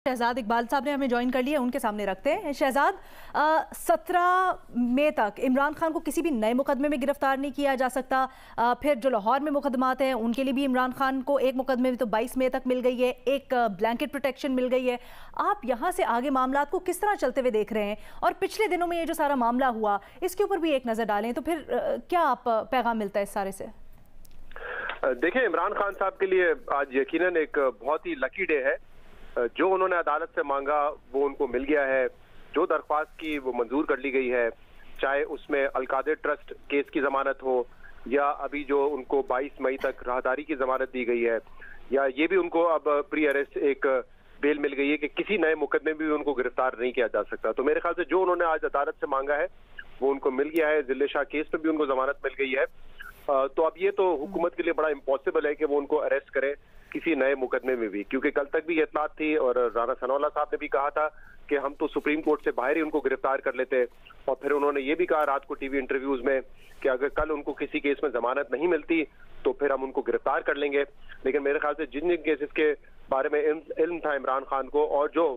शहजाद इकबाल साहब ने हमें ज्वाइन कर लिया, उनके सामने रखते हैं। शहजाद, 17 मई तक इमरान खान को किसी भी नए मुकदमे में गिरफ्तार नहीं किया जा सकता। फिर जो लाहौर में मुकदमात हैं उनके लिए भी इमरान खान को एक मुकदमे में तो 22 मई तक मिल गई है, एक ब्लैंकेट प्रोटेक्शन मिल गई है। आप यहाँ से आगे मामला को किस तरह चलते हुए देख रहे हैं, और पिछले दिनों में ये जो सारा मामला हुआ इसके ऊपर भी एक नज़र डालें तो फिर क्या आप पैगाम मिलता है इस सारे से? देखें, इमरान खान साहब के लिए आज यकीनन एक बहुत ही लकी डे है। जो उन्होंने अदालत से मांगा वो उनको मिल गया है। जो दरख्वास्त की वो मंजूर कर ली गई है, चाहे उसमें अलकादिर ट्रस्ट केस की जमानत हो या अभी जो उनको 22 मई तक राहदारी की जमानत दी गई है, या ये भी उनको अब प्री अरेस्ट एक बेल मिल गई है कि किसी नए मुकदमे में भी उनको गिरफ्तार नहीं किया जा सकता। तो मेरे ख्याल से जो उन्होंने आज अदालत से मांगा है वो उनको मिल गया है। जिले शाह केस में भी उनको जमानत मिल गई है। तो अब ये तो हुकूमत के लिए बड़ा इम्पॉसिबल है कि वो उनको अरेस्ट करे किसी नए मुकदमे में भी, क्योंकि कल तक भी ये इत्तलात थी और राना सनाउल्लाह साहब ने भी कहा था कि हम तो सुप्रीम कोर्ट से बाहर ही उनको गिरफ्तार कर लेते। और फिर उन्होंने ये भी कहा रात को टीवी इंटरव्यूज में कि अगर कल उनको किसी केस में जमानत नहीं मिलती तो फिर हम उनको गिरफ्तार कर लेंगे। लेकिन मेरे ख्याल से जिन जिन केसेस के बारे में इल्म था इमरान खान को और जो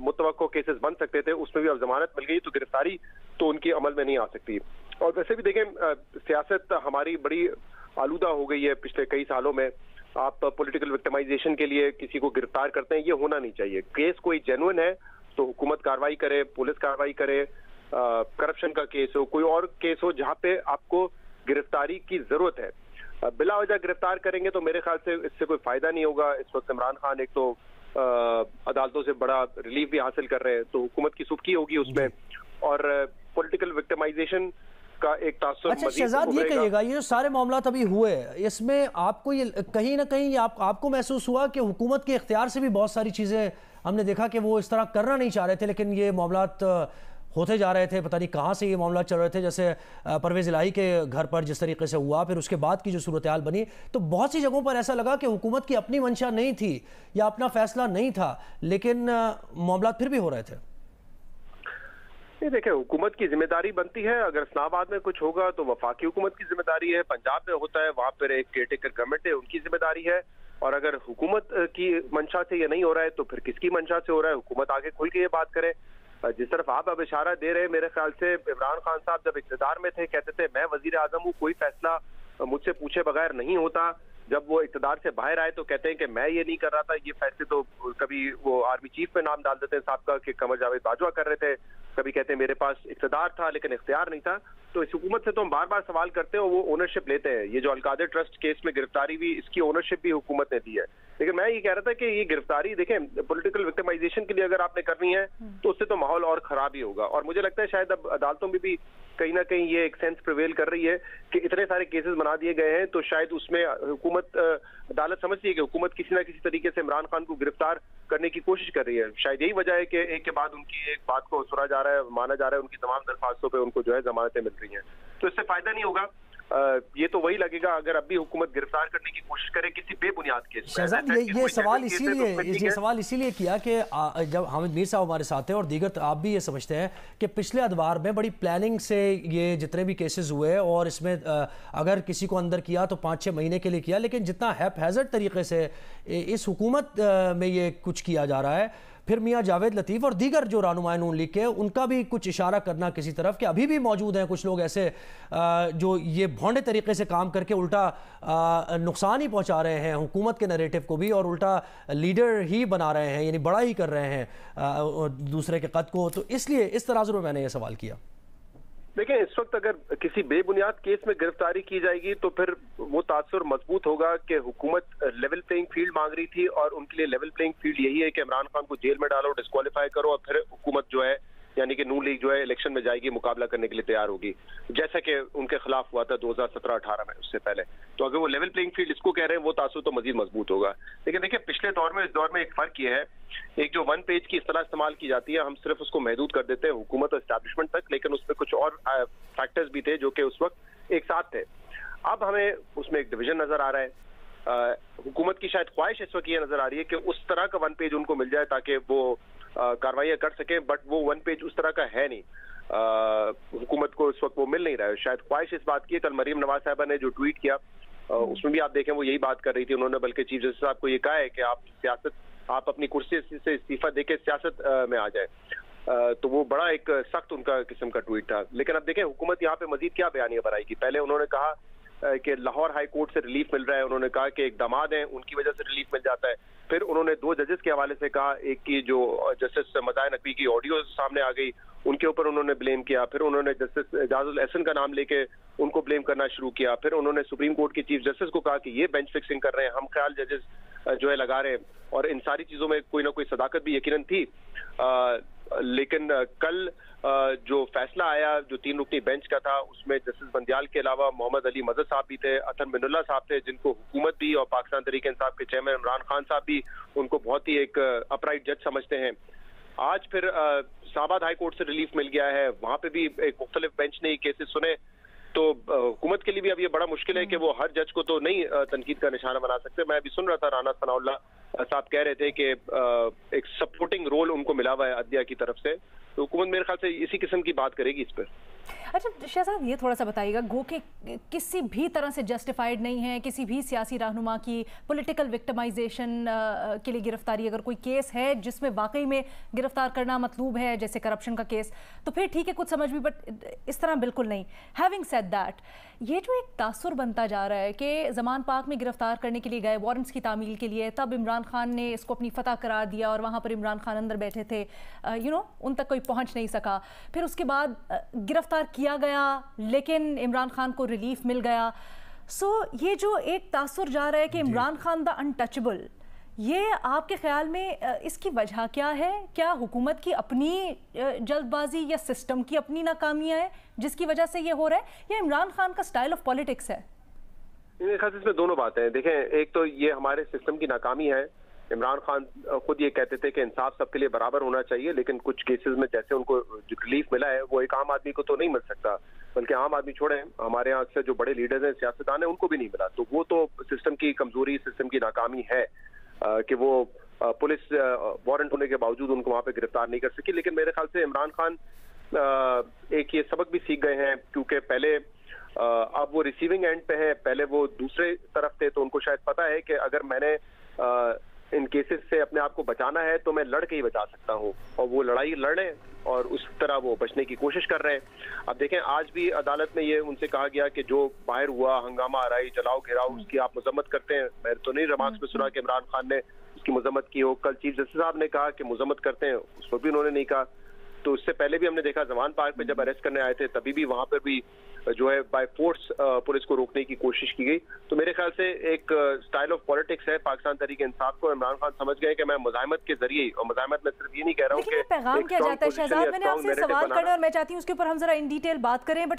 मुतवक्को केसेस बन सकते थे उसमें भी अब जमानत मिल गई, तो गिरफ्तारी तो उनकी अमल में नहीं आ सकती। और वैसे भी देखें, सियासत हमारी बड़ी आलूदा हो गई है पिछले कई सालों में। आप पॉलिटिकल विक्टिमाइजेशन के लिए किसी को गिरफ्तार करते हैं, ये होना नहीं चाहिए। केस कोई जेन्युइन है तो हुकूमत कार्रवाई करे, पुलिस कार्रवाई करे, करप्शन का केस हो, कोई और केस हो जहां पे आपको गिरफ्तारी की जरूरत है। बिला वजह गिरफ्तार करेंगे तो मेरे ख्याल से इससे कोई फायदा नहीं होगा। इस वक्त इमरान खान एक तो अदालतों से बड़ा रिलीफ भी हासिल कर रहे हैं, तो हुकूमत की सुबकी होगी उसमें, और पॉलिटिकल विक्टिमाइजेशन का एक तासुर। अच्छा शहजाद, ये कहिएगा, ये जो सारे मामला अभी हुए इसमें आपको ये कहीं ना कहीं आपको महसूस हुआ कि हुकूमत के इख्तियार से भी बहुत सारी चीजें हमने देखा कि वो इस तरह करना नहीं चाह रहे थे, लेकिन ये मामला होते जा रहे थे, पता नहीं कहाँ से ये मामला चल रहे थे। जैसे परवेज इलाही के घर पर जिस तरीके से हुआ, फिर उसके बाद की जो सूरत हाल बनी, तो बहुत सी जगहों पर ऐसा लगा कि हुकूमत की अपनी मंशा नहीं थी या अपना फैसला नहीं था, लेकिन मामला फिर भी हो रहे थे। ये देखिए, हुकूमत की जिम्मेदारी बनती है। अगर इस्लामाबाद में कुछ होगा तो वफाकी हुकूमत की जिम्मेदारी है। पंजाब में होता है, वहाँ पर एक केयरटेकर गवर्नमेंट है, उनकी जिम्मेदारी है। और अगर हुकूमत की मंशा से ये नहीं हो रहा है तो फिर किसकी मंशा से हो रहा है? हुकूमत आगे खुल के ये बात करे। जिस तरफ आप अब इशारा दे रहे हैं, मेरे ख्याल से इमरान खान साहब जब इक़्तिदार में थे कहते थे मैं वजीर आजम हूँ, कोई फैसला मुझसे पूछे बगैर नहीं होता। जब वो इक़्तिदार से बाहर आए तो कहते हैं कि मैं ये नहीं कर रहा था, ये फैसले तो कभी वो आर्मी चीफ में नाम डाल देते हैं साहब का कि कमर जावेद बाजवा कर रहे थे, कभी कहते हैं मेरे पास इक़्तिदार था लेकिन इख्तियार नहीं था। तो इस हुकूमत से तो हम बार बार सवाल करते हैं और वो ओनरशिप लेते हैं। ये जो अलकादिर ट्रस्ट केस में गिरफ्तारी हुई, इसकी ओनरशिप भी हुकूमत ने दी है। लेकिन मैं ये कह रहा था कि ये गिरफ्तारी देखें, पॉलिटिकल विक्टिमाइजेशन के लिए अगर आपने करनी है तो उससे तो माहौल और खराब ही होगा। और मुझे लगता है शायद अब अदालतों में भी कहीं ना कहीं ये एक सेंस प्रिवेल कर रही है कि इतने सारे केसेस बना दिए गए हैं, तो शायद उसमें हुकूमत, अदालत समझती है कि हुकूमत किसी ना किसी तरीके से इमरान खान को गिरफ्तार करने की कोशिश कर रही है। शायद यही वजह है कि एक के बाद उनकी एक बात को सुना जा रहा है, माना जा रहा है, उनकी तमाम दरख्वास्तों पे उनको जो है जमानतें मिल रही हैं। तो इससे फायदा नहीं होगा। ये तो वही लगेगा अगर अब भी हुकूमत गिरफ्तार करने की कोशिश करे किसी बेबुनियाद केस में। ये सवाल इसीलिए किया कि जब हामिद मीर साहब हमारे साथ थे और दीगर आप भी ये समझते हैं कि पिछले अदवार में बड़ी प्लानिंग से ये जितने भी केसेस हुए और इसमें अगर किसी को अंदर किया तो 5-6 महीने के लिए किया, लेकिन जितना हैपहैज़र्ड तरीके से इस हुकूमत में ये कुछ किया जा रहा है, फिर मियाँ जावेद लतीफ़ और दीगर जो रहनुमा नून लीग के, उनका भी कुछ इशारा करना किसी तरफ कि अभी भी मौजूद हैं कुछ लोग ऐसे जो ये भोंडे तरीके से काम करके उल्टा नुकसान ही पहुंचा रहे हैं हुकूमत के नैरेटिव को भी, और उल्टा लीडर ही बना रहे हैं, यानी बड़ा ही कर रहे हैं दूसरे के कद को। तो इसलिए इस तराजू में मैंने ये सवाल किया। देखिए, इस वक्त अगर किसी बेबुनियाद केस में गिरफ्तारी की जाएगी तो फिर वो तासुर मजबूत होगा कि हुकूमत लेवल प्लेइंग फील्ड मांग रही थी और उनके लिए लेवल प्लेइंग फील्ड यही है कि इमरान खान को जेल में डालो, डिस्क्वालीफाई करो, और फिर हुकूमत जो है यानी कि नून लीग जो है इलेक्शन में जाएगी, मुकाबला करने के लिए तैयार होगी, जैसा कि उनके खिलाफ हुआ था 2017-18 में, उससे पहले। तो अगर वो लेवल प्लेइंग फील्ड इसको कह रहे हैं वो तासुर तो मजीद मजबूत होगा। लेकिन देखिए, पिछले दौर में इस दौर में एक फर्क ये है, एक जो 1 पेज की इस्तेलाह इस्तेमाल की जाती है, हम सिर्फ उसको महदूद कर देते हैं हुकूमत और एस्टैब्लिशमेंट तक, लेकिन उसमें कुछ और फैक्टर्स भी थे जो कि उस वक्त एक साथ थे। अब हमें उसमें एक डिवीजन नजर आ रहा है। हुकूमत की शायद ख्वाहिश इस वक्त ये नजर आ रही है कि उस तरह का 1 पेज उनको मिल जाए ताकि वो कार्रवाइयां कर सके, बट वो 1 पेज उस तरह का है नहीं। हुकूमत को इस वक्त वो मिल नहीं रहा है। शायद ख्वाहिश इस बात की है, कल मरीम नवाज साहबा ने जो ट्वीट किया उसमें भी आप देखें वो यही बात कर रही थी। उन्होंने बल्कि चीफ जस्टिस साहब को ये कहा है कि आप सियासत आप अपनी कुर्सी से इस्तीफा देके सियासत में आ जाए। तो वो बड़ा एक सख्त उनका किस्म का ट्वीट था। लेकिन अब देखें हुकूमत यहाँ पे मजीद क्या बयानियां बनाएगी। पहले उन्होंने कहा कि लाहौर हाई कोर्ट से रिलीफ मिल रहा है, उन्होंने कहा कि एक दामाद है उनकी वजह से रिलीफ मिल जाता है। फिर उन्होंने 2 जजेस के हवाले से कहा, एक की जो जस्टिस मज़ाहिर नकवी की ऑडियो सामने आ गई उनके ऊपर उन्होंने ब्लेम किया। फिर उन्होंने जस्टिस एजाजुल एहसन का नाम लेके उनको ब्लेम करना शुरू किया। फिर उन्होंने सुप्रीम कोर्ट के चीफ जस्टिस को कहा कि ये बेंच फिक्सिंग कर रहे हैं, हम ख्याल जजेस जो है लगा रहे हैं। और इन सारी चीजों में कोई ना कोई सदाकत भी यकीनन थी। लेकिन कल जो फैसला आया जो 3 रुकनी बेंच का था, उसमें जस्टिस बंदियाल के अलावा मोहम्मद अली मजहर साहब भी थे, अतन मिनुल्लाह साहब थे, जिनको हुकूमत भी और पाकिस्तान तहरीक इंसाफ के चेयरमैन इमरान खान साहब भी उनको बहुत ही एक अपराइट जज समझते हैं। आज फिर इस्लामाबाद हाई कोर्ट से रिलीफ मिल गया है, वहां पे भी एक मुख्तलिफ बेंच ने केसेस सुने। तो हुकूमत के लिए भी अब ये बड़ा मुश्किल है कि वो हर जज को तो नहीं तनकीद का निशाना बना सकते। मैं अभी सुन रहा था राना सनाउल्लाह साहब कह रहे थे कि एक सपोर्टिंग रोल उनको मिला हुआ है अदलिया की तरफ से। तो हुकूमत मेरे ख्याल से इसी किस्म की बात करेगी इस पर। अच्छा शहजाद, ये थोड़ा सा बताइएगा, गो के किसी भी तरह से जस्टिफाइड नहीं है किसी भी सियासी रहनुमा की पॉलिटिकल विक्टिमाइजेशन के लिए गिरफ्तारी। अगर कोई केस है जिसमें वाकई में गिरफ्तार करना मतलूब है, जैसे करप्शन का केस, तो फिर ठीक है कुछ समझ भी, बट इस तरह बिल्कुल नहीं। हैविंग सेड दैट, ये जो एक तासुर बनता जा रहा है कि ज़मान पाक में गिरफ्तार करने के लिए गए वारंट्स की तामील के लिए, तब इमरान खान ने इसको अपनी फतह करार दिया और वहाँ पर इमरान खान अंदर बैठे थे, उन तक कोई पहुँच नहीं सका। फिर उसके बाद गिरफ्तार किया गया लेकिन इमरान खान को रिलीफ मिल गया। ये जो एक तासुर जा रहा है कि इमरान खान द अनटचेबल, ये आपके ख्याल में इसकी वजह क्या है? क्या हुकूमत की अपनी जल्दबाजी या सिस्टम की अपनी नाकामियां है जिसकी वजह से ये हो रहा है, या इमरान खान का स्टाइल ऑफ पॉलिटिक्स है? मेरे ख्याल से इसमें दोनों बातें हैं। देखें, एक तो ये हमारे सिस्टम की नाकामी है। इमरान खान खुद ये कहते थे कि इंसाफ सबके लिए बराबर होना चाहिए, लेकिन कुछ केसेस में जैसे उनको जो रिलीफ मिला है वो एक आम आदमी को तो नहीं मिल सकता, बल्कि आम आदमी छोड़े हमारे यहाँ से जो बड़े लीडर्स हैं, सियासतदान हैं, उनको भी नहीं मिला। तो वो तो सिस्टम की कमजोरी, सिस्टम की नाकामी है कि वो पुलिस वारंट होने के बावजूद उनको वहां पे गिरफ्तार नहीं कर सकी। लेकिन मेरे ख्याल से इमरान खान एक ये सबक भी सीख गए हैं, क्योंकि पहले अब वो रिसीविंग एंड पे है, पहले वो दूसरे तरफ थे। तो उनको शायद पता है कि अगर मैंने इन केसेस से अपने आप को बचाना है तो मैं लड़ के ही बचा सकता हूँ, और वो लड़ाई लड़े और उस तरह वो बचने की कोशिश कर रहे हैं। अब देखें, आज भी अदालत में ये उनसे कहा गया कि जो बाहर हुआ हंगामा, आराई, जलाओ, घेराव, उसकी आप मजम्मत करते हैं। मैं तो नहीं रिमार्क्स में सुना कि इमरान खान ने उसकी मजम्मत की हो। कल चीफ जस्टिस साहब ने कहा कि मजम्मत करते हैं, उस पर भी उन्होंने नहीं कहा। तो उससे पहले भी हमने देखा ज़मान पार्क पे जब अरेस्ट करने आए थे, तभी भी वहां पर भी जो है बाय फोर्स पुलिस को रोकने की कोशिश की गई। तो मेरे ख्याल से एक स्टाइल ऑफ पॉलिटिक्स है पाकिस्तान तहरीक इंसाफ को। इमरान खान समझ गए कि मैं मुजाहिमत के जरिए, और मुजाहिमत में सिर्फ ये नहीं कह रहा हूँ कि पैगाम क्या जाता है शहजाद, मैंने आपसे सवाल करना और मैं चाहती हूँ उसके ऊपर हम जरा इन डिटेल बात करें। बट